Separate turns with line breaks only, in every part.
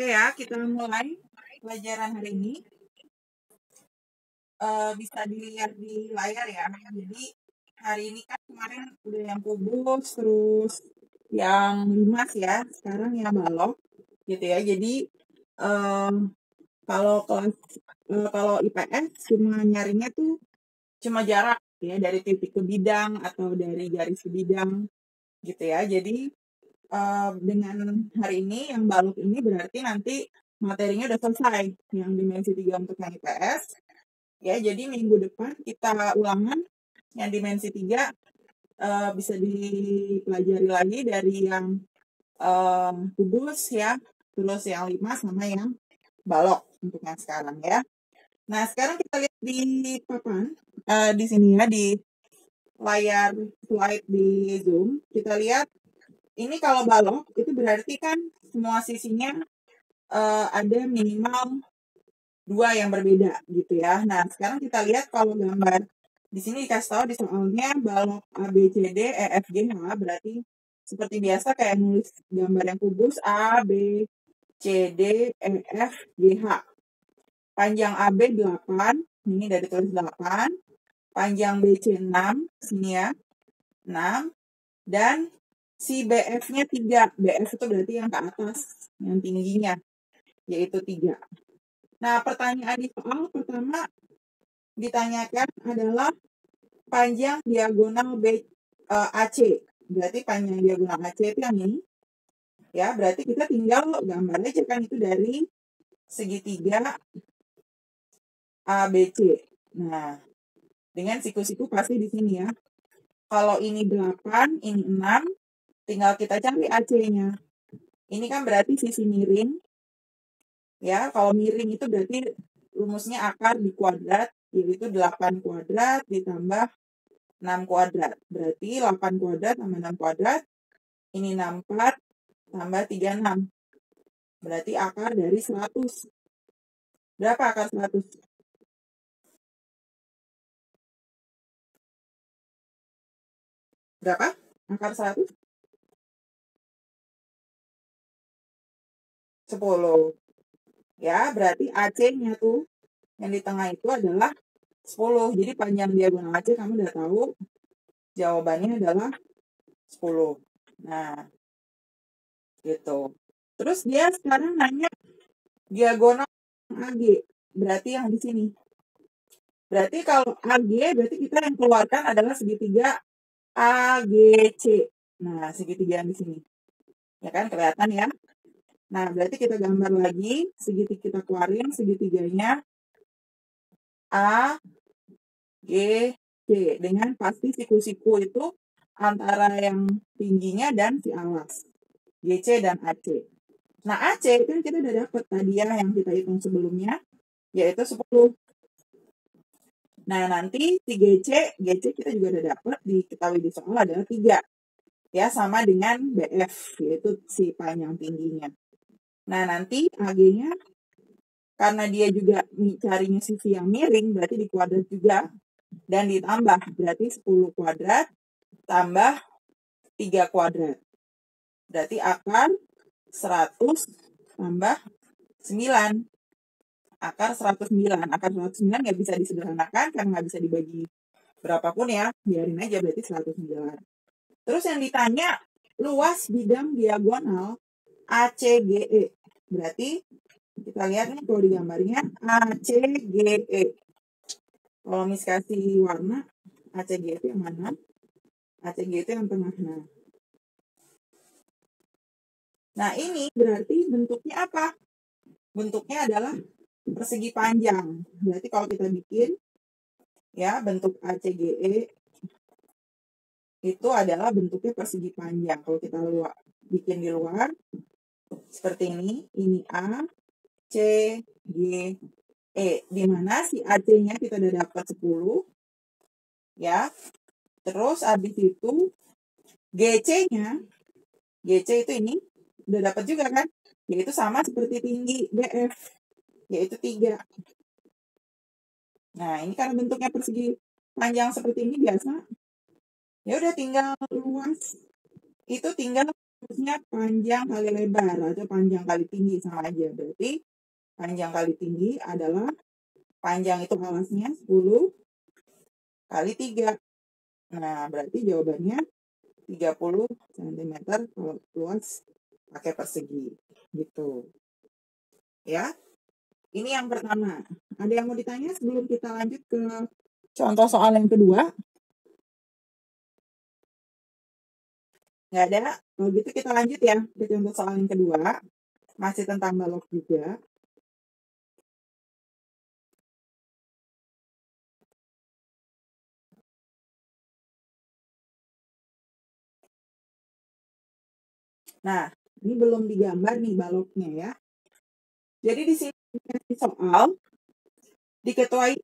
Oke ya, kita mulai pelajaran hari ini. Bisa dilihat di layar ya. Jadi hari ini kan kemarin udah yang kubus, terus yang limas ya. Sekarang yang balok gitu ya. Jadi kalau kelas kalau IPS cuma nyarinya tuh cuma jarak ya dari titik ke bidang atau dari garis ke bidang gitu ya. Jadi dengan hari ini yang balok ini berarti nanti materinya udah selesai yang dimensi 3 untuk yang IPS. Ya, jadi minggu depan kita ulangan yang dimensi 3 bisa dipelajari lagi dari yang kubus ya, terus yang 5 sama yang balok untuk yang sekarang ya. Nah, sekarang kita lihat di papan di sini ya di layar slide di Zoom, kita lihat ini kalau balok itu berarti kan semua sisinya ada minimal 2 yang berbeda gitu ya. Nah, sekarang kita lihat kalau gambar di sini dikasih tahu di soalnya balok A, B, C, D, E, F, G, H berarti seperti biasa kayak nulis gambar yang kubus A, B, C, D, E, F, G, H. Panjang AB 8, ini dari tulis 8. Panjang BC 6, sini ya, 6. Dan si BF-nya 3. BF itu berarti yang ke atas, yang tingginya, yaitu 3. Nah, pertanyaan di soal pertama ditanyakan adalah panjang diagonal AC. Berarti panjang diagonal AC itu yang ini. Ya, berarti kita tinggal gambar aja kan itu dari segitiga ABC. Nah, dengan siku-siku pasti di sini ya. Kalau ini 8, ini 6, tinggal kita cari AC-nya. Ini kan berarti sisi miring. Ya, kalau miring itu berarti rumusnya akar di kuadrat, yaitu 8 kuadrat ditambah 6 kuadrat. Berarti 8 kuadrat tambah 6 kuadrat, ini 64 tambah 36. Berarti akar dari 100. Berapa akar 100? Berapa akar 100? 10. Ya, berarti AC-nya tuh yang di tengah itu adalah 10. Jadi panjang diagonal AC kamu udah tahu jawabannya adalah 10. Nah, gitu. Terus dia sekarang nanya diagonal AG. Berarti yang di sini. Berarti kalau AG berarti kita yang keluarkan adalah segitiga AGC. Nah, segitiga yang di sini. Ya kan kelihatan ya. Nah, berarti kita gambar lagi, segitiga kita keluarin segitiganya A, G, C. Dengan pasti siku-siku itu antara yang tingginya dan si alas. GC dan AC. Nah, AC kan kita udah dapat tadi ya yang kita hitung sebelumnya, yaitu 10. Nah, nanti si GC kita juga udah dapat, diketahui di soal adalah 3. Ya, sama dengan BF, yaitu si panjang tingginya. Nah, nanti AG-nya, karena dia juga carinya sisi yang miring, berarti di kuadrat juga. Dan ditambah, berarti 10 kuadrat tambah 3 kuadrat. Berarti akar 100 tambah 9. Akar 109. Akar 109 nggak bisa disederhanakan karena nggak bisa dibagi berapapun ya. Biarin aja berarti 109. Terus yang ditanya luas bidang diagonal ACGE. Berarti kita lihat nih kalau digambarnya ACGE. Kalau Miss kasih warna ACGE itu yang mana? ACGE itu yang tengah. Nah ini berarti bentuknya apa? Bentuknya adalah persegi panjang. Berarti kalau kita bikin ya bentuk ACGE itu adalah bentuknya persegi panjang. Kalau kita bikin di luar seperti ini A, C, G, E. Di mana si AC-nya kita udah dapat 10. Ya. Terus habis itu GC-nya, GC itu ini udah dapat juga kan? Yaitu sama seperti tinggi BF, yaitu 3. Nah, ini karena bentuknya persegi panjang seperti ini biasa. Ya udah tinggal luas. Itu tinggal rumusnya panjang kali lebar atau panjang kali tinggi sama aja. Berarti panjang kali tinggi adalah panjang itu alasnya 10 kali 3. Nah, berarti jawabannya 30 cm kalau luas pakai persegi. Gitu. Ya. Ini yang pertama. Ada yang mau ditanya sebelum kita lanjut ke contoh soal yang kedua? Nggak ada? Kalau gitu kita lanjut ya ke contoh soal yang kedua. Masih tentang balok juga. Nah, ini belum digambar nih baloknya ya. Jadi di sini dikasih soal,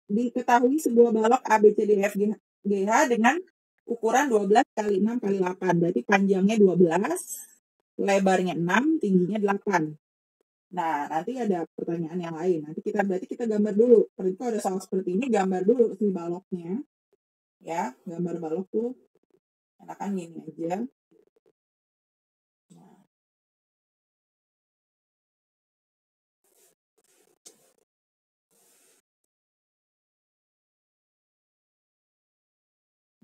diketahui sebuah balok A, B, C, D, F, G, H dengan ukuran 12 kali 6 kali 8. Berarti panjangnya 12, lebarnya 6, tingginya 8. Nah, nanti ada pertanyaan yang lain. Nanti berarti kita gambar dulu. Kalau ada soal seperti ini, gambar dulu si baloknya. Ya, gambar balok tuh enakan gini aja.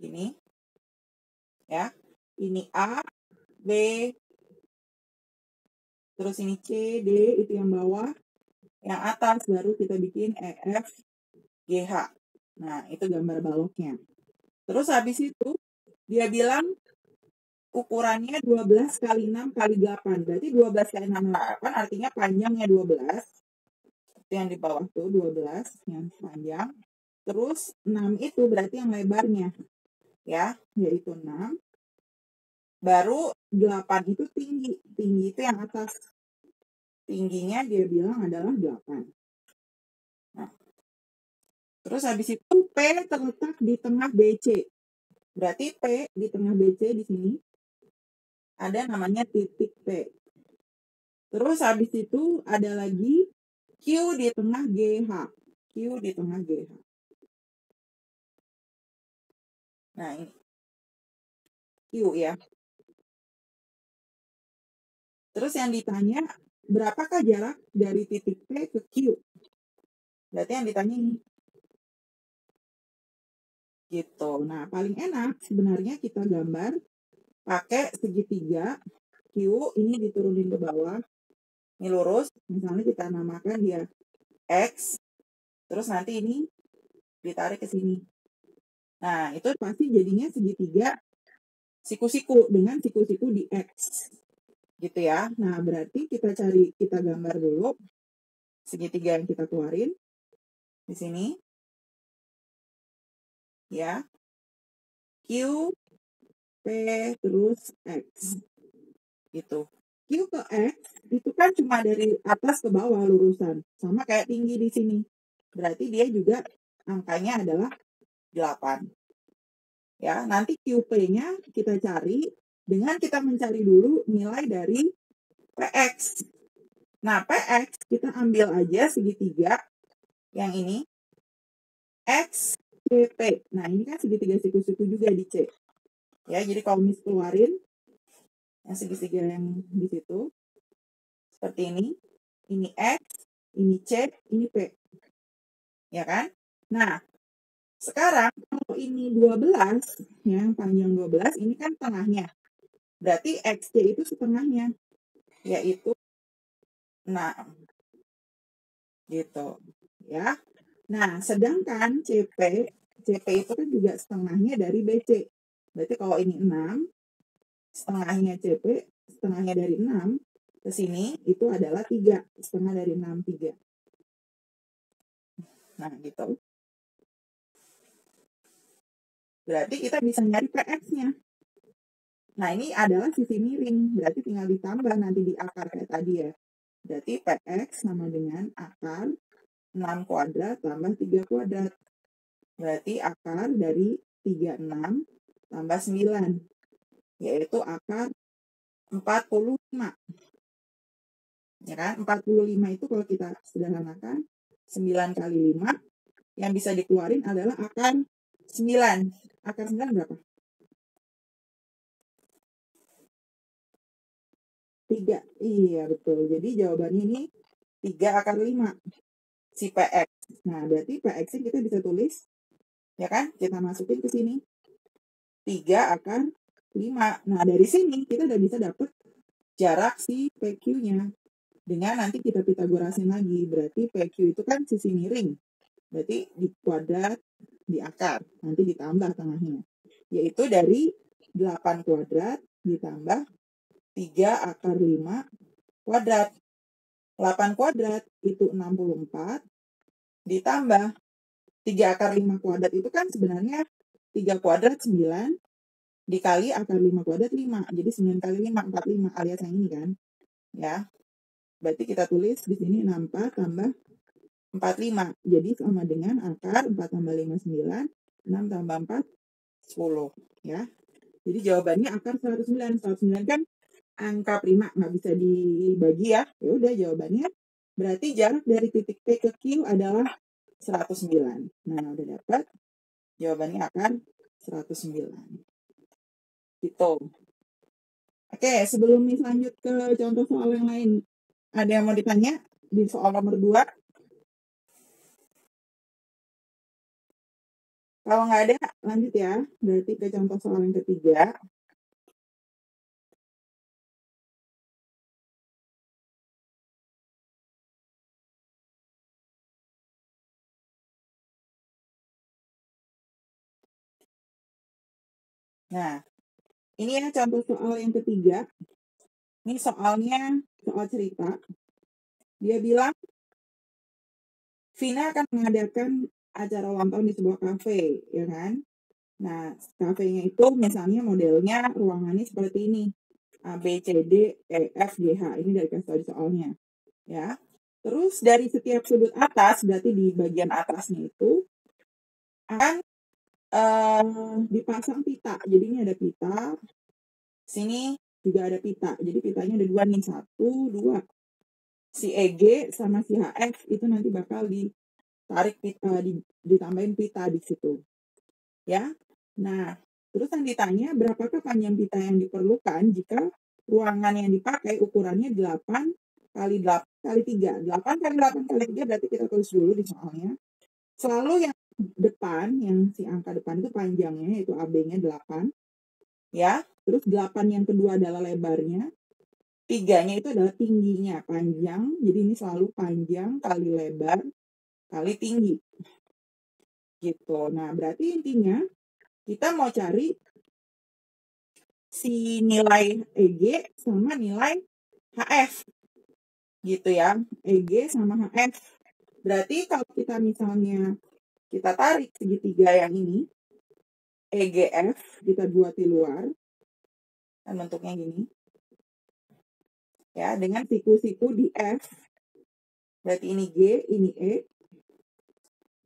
Gini. Ya. Ini A, B, terus ini C, D, itu yang bawah. Yang atas baru kita bikin E, F, G, H. Nah, itu gambar baloknya. Terus habis itu, dia bilang ukurannya 12 kali 6 kali 8. Berarti 12 kali 6 kali 8 artinya panjangnya 12. Itu yang di bawah tuh 12 yang panjang. Terus 6 itu berarti yang lebarnya. Ya, yaitu 6. Baru 8 itu tinggi. Tinggi itu yang atas. Tingginya dia bilang adalah 8. Nah, terus habis itu P terletak di tengah BC. Berarti P di tengah BC di sini ada namanya titik P. Terus habis itu ada lagi Q di tengah GH. Q di tengah GH. Nah, ini Q ya. Terus yang ditanya, berapakah jarak dari titik P ke Q? Berarti yang ditanya ini. Gitu. Nah, paling enak sebenarnya kita gambar pakai segitiga. Q ini diturunin ke bawah. Ini lurus. Misalnya kita namakan dia X. Terus nanti ini ditarik ke sini. Nah, itu pasti jadinya segitiga siku-siku dengan siku-siku di X. Gitu ya. Nah, berarti kita gambar dulu segitiga yang kita keluarin di sini. Ya. Q, P, terus X. Gitu. Q ke X itu kan cuma dari atas ke bawah lurusan. Sama kayak tinggi di sini. Berarti dia juga angkanya adalah 8. Ya, nanti QP-nya kita cari dengan kita mencari dulu nilai dari PX. Nah, PX kita ambil aja segitiga yang ini. X, CP. Nah, ini kan segitiga siku-siku juga di C. Ya, jadi kalau keluarin yang segitiga yang di situ seperti ini. Ini X, ini C, ini P. Ya kan? Nah, sekarang kalau ini 12, ya, panjang 12, ini kan tengahnya. Berarti XC itu setengahnya, yaitu 6. Gitu. Ya. Nah, sedangkan CP itu kan juga setengahnya dari BC. Berarti kalau ini 6, setengahnya CP, setengahnya dari 6, ke sini itu adalah 3. Setengah dari 6, 3. Nah, gitu. Berarti kita bisa nyari PX-nya. Nah, ini adalah sisi miring. Berarti tinggal ditambah nanti di akar kayak tadi ya. Berarti PX sama dengan akar 6 kuadrat tambah 3 kuadrat. Berarti akar dari 36 tambah 9. Yaitu akar 45. Ya kan? 45 itu kalau kita sederhanakan 9 kali 5 yang bisa dikeluarin adalah akar 9. Akar 9 berapa? 3. Iya, betul. Jadi jawabannya ini 3 akar 5 si PX. Nah, berarti PX-nya kita bisa tulis, ya kan? Kita masukin ke sini. 3 akar 5. Nah, dari sini kita udah bisa dapat jarak si PQ-nya. Dengan nanti kita Pitagorasin lagi. Berarti PQ itu kan sisi miring. Berarti di kuadrat, di akar. Nanti ditambah tengahnya. Yaitu dari 8 kuadrat ditambah 3 akar 5 kuadrat. 8 kuadrat itu 64 ditambah 3 akar 5 kuadrat itu kan sebenarnya 3 kuadrat 9 dikali akar 5 kuadrat 5. Jadi 9 kali 5, 45 alias yang ini kan. Ya. Berarti kita tulis di sini 64 tambah 45. Jadi sama dengan akar 4 tambah 5, 9. 6 tambah 4, 10. Ya. Jadi jawabannya akar 109. 109 kan angka prima, nggak bisa dibagi ya. Ya udah jawabannya. Berarti jarak dari titik P ke Q adalah 109. Nah, udah dapat. Jawabannya akar 109. Gitu. Oke, sebelum lanjut ke contoh soal yang lain, ada yang mau ditanya di soal nomor 2? Kalau nggak ada, lanjut ya. Berarti ke contoh soal yang ketiga. Nah, ini ya contoh soal yang ketiga. Ini soalnya soal cerita. Dia bilang, Vina akan mengadakan acara ulang tahun di sebuah kafe, ya kan? Nah, kafenya itu misalnya modelnya ruangannya seperti ini. A, B, C, D, E, F, G, H. Ini dari kasih tahu di soalnya. Ya. Terus dari setiap sudut atas, berarti di bagian atasnya itu, akan dipasang pita. Jadi ini ada pita. Sini juga ada pita. Jadi pitanya ada 2 nih. 1, 2. Si EG sama si HF itu nanti bakal ditarik pita, ditambahin pita di situ. Ya. Nah, terus yang ditanya berapakah panjang pita yang diperlukan jika ruangan yang dipakai ukurannya 8 kali 8 kali 3. 8 kali 8 kali 3 berarti kita tulis dulu di soalnya. Selalu yang depan, yang si angka depan itu panjangnya, yaitu AB-nya 8. Ya, terus 8 yang kedua adalah lebarnya. 3-nya itu adalah tingginya, panjang. Jadi ini selalu panjang kali lebar kali tinggi. Gitu. Nah, berarti intinya kita mau cari si nilai EG sama nilai HF. Gitu ya, EG sama HF. Berarti kalau kita misalnya kita tarik segitiga yang ini, EGF kita buat di luar, kan bentuknya gini. Ya, dengan siku-siku di F. Berarti ini G, ini E.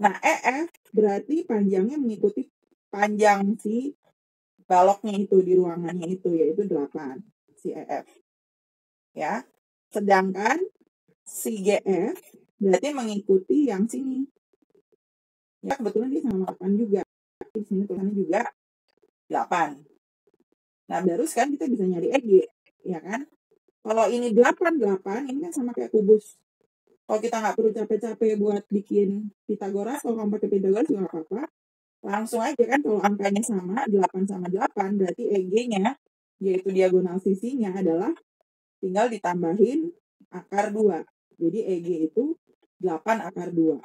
Nah, EF berarti panjangnya mengikuti panjang si baloknya itu di ruangannya itu, yaitu 8, si EF. Ya. Sedangkan si GF berarti mengikuti yang sini. Ya, kebetulan dia sama 8 juga. Di sini tulisannya juga 8. Nah, terus kan kita bisa nyari EG, ya kan? Kalau ini 8, ini kan sama kayak kubus. Kalau kita nggak perlu capek-capek buat bikin Pitagoras, kalau kamu pakai Pitagoras juga nggak apa-apa. Langsung aja kan kalau angkanya sama, 8 sama 8, berarti EG-nya, yaitu diagonal sisinya adalah tinggal ditambahin akar 2. Jadi EG itu 8 akar 2.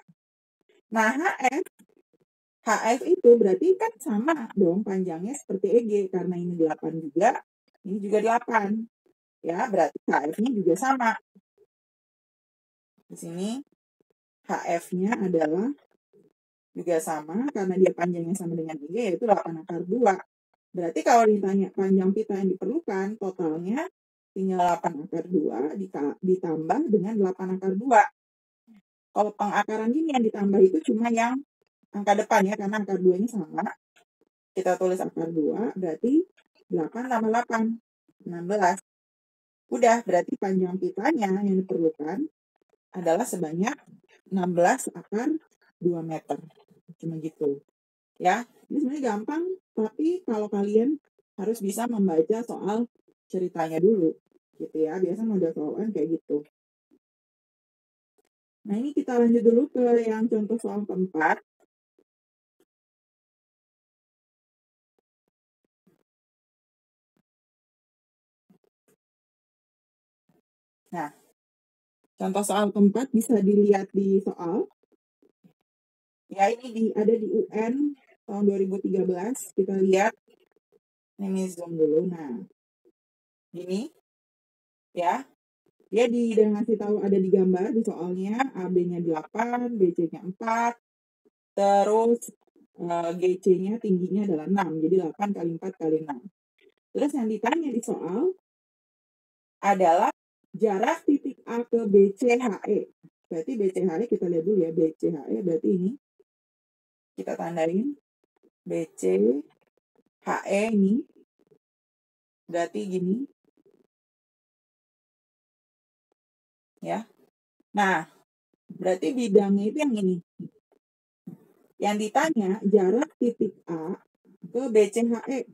Nah, HF itu berarti kan sama dong panjangnya seperti EG, karena ini 8 juga, ini juga 8. Ya, berarti HF-nya juga sama. Di sini HF-nya adalah juga sama, karena dia panjangnya sama dengan EG, yaitu 8 akar 2. Berarti kalau ditanya panjang pita yang diperlukan, totalnya tinggal 8 akar 2 ditambah dengan 8 akar 2. Kalau pengakaran gini yang ditambah itu cuma yang angka depan ya, karena akar 2-nya sama. Kita tulis akar 2, berarti 8 tambah 8, 16. Udah, berarti panjang pitanya yang diperlukan adalah sebanyak 16 akar 2 meter. Cuma gitu. Ya, ini sebenarnya gampang, tapi kalau kalian harus bisa membaca soal ceritanya dulu. gitu ya. Biasa model soal UN kayak gitu. Nah, ini kita lanjut dulu ke yang contoh soal keempat. Nah, contoh soal keempat bisa dilihat di soal. Ya, ini ada di UN tahun 2013. Kita lihat. Ini zoom dulu. Nah, gini. Ya, dia ngasih tahu ada di gambar di soalnya AB-nya 8, BC-nya 4, terus GC-nya tingginya adalah 6. Jadi 8 kali 4 kali 6. Terus yang ditanya di soal adalah jarak titik A ke BCHE. Berarti BCHE kita lihat dulu ya. BCHE berarti ini. Kita tandain. BCHE ini. Berarti gini. Ya. Nah, berarti bidangnya itu yang ini. Yang ditanya jarak titik A ke BCHE.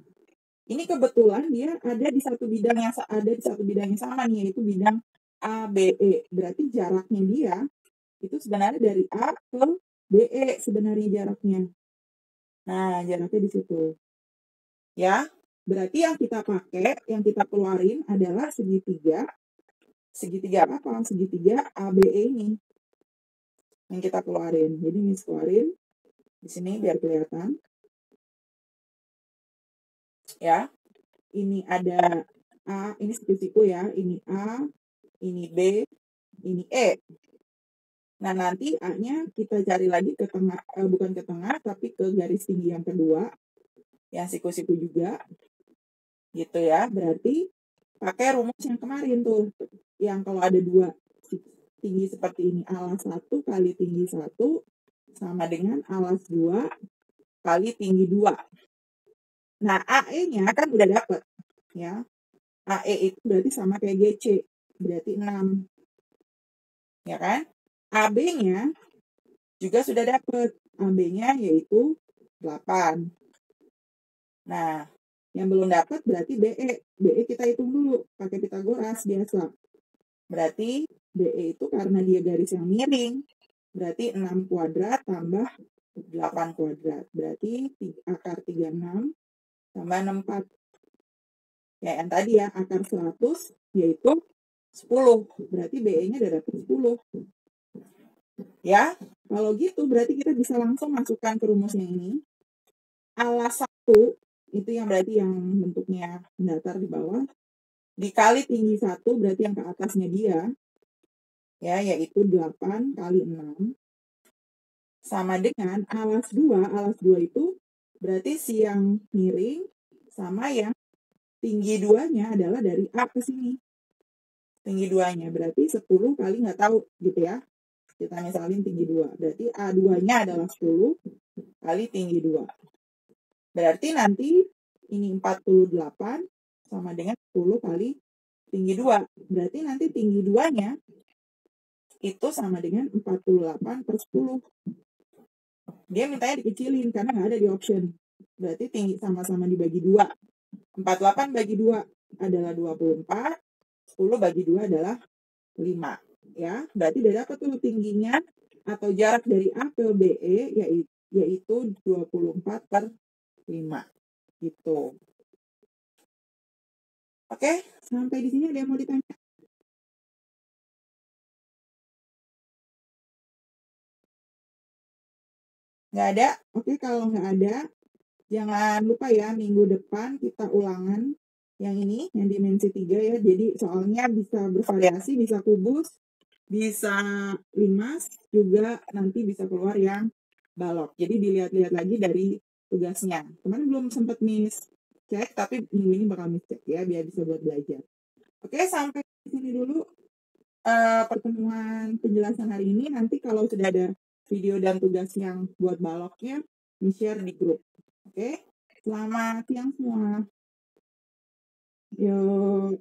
Ini kebetulan dia ada di satu bidang yang sama nih, yaitu bidang ABE. Berarti jaraknya dia itu sebenarnya dari A ke BE sebenarnya jaraknya. Nah, jaraknya di situ. Ya, berarti yang kita pakai, yang kita keluarin adalah segitiga. Segitiga apa? Segitiga ABE ini. Yang kita keluarin. Jadi ini keluarin di sini biar kelihatan. Ya, ini ada A, ini siku-siku ya, ini A, ini B, ini E. Nah, nanti A-nya kita cari lagi ke tengah, bukan ke tengah, tapi ke garis tinggi yang kedua, yang siku-siku juga, gitu ya. Berarti pakai rumus yang kemarin tuh, yang kalau ada dua tinggi seperti ini, alas 1 kali tinggi 1 sama dengan alas 2 kali tinggi 2. Nah, AE-nya kan udah dapet, ya. AE itu berarti sama kayak GC, berarti 6. Ya kan? AB-nya juga sudah dapet. AB-nya yaitu 8. Nah, yang belum dapat berarti BE. BE kita hitung dulu, pakai Pitagoras biasa. Berarti BE itu karena dia garis yang miring, berarti 6 kuadrat tambah 8 kuadrat. Berarti akar 36 tambah 64. Ya, yang tadi ya, akar 100 yaitu 10. Berarti BE-nya udah dapat 10. Ya, kalau gitu berarti kita bisa langsung masukkan ke rumusnya ini. Alas 1, itu yang berarti yang bentuknya datar di bawah, dikali tinggi 1, berarti yang ke atasnya dia, ya, yaitu 8 kali 6, sama dengan alas 2. Alas 2 itu berarti si yang miring sama yang tinggi 2-nya adalah dari A ke sini. Tinggi 2-nya berarti 10 kali nggak tahu gitu ya. Kita misalin tinggi 2. Berarti A2-nya adalah 10 kali tinggi 2. Berarti nanti ini 48 sama dengan 10 kali tinggi 2. Berarti nanti tinggi 2-nya itu sama dengan 48 per 10. Dia mintanya dikecilin karena nggak ada di option. Berarti tinggi sama-sama dibagi 2. 48 bagi 2 adalah 24. 10 bagi 2 adalah 5. Ya, berarti udah dapat tuh tingginya atau jarak dari A ke BE yaitu 24 per 5. Gitu. Oke, sampai di sini ada yang mau ditanya? Nggak ada? Oke, kalau nggak ada, jangan lupa ya, minggu depan kita ulangan yang ini, yang dimensi 3 ya. Jadi soalnya bisa bervariasi, bisa kubus, bisa limas, juga nanti bisa keluar yang balok. Jadi dilihat-lihat lagi dari tugasnya. Kemarin belum sempat Miss cek, tapi minggu ini bakal Miss cek ya, biar bisa buat belajar. Oke, sampai di sini dulu pertemuan penjelasan hari ini. Nanti kalau sudah ada video dan tugas yang buat baloknya, di-share di grup. Oke, selamat siang semua. Yuk.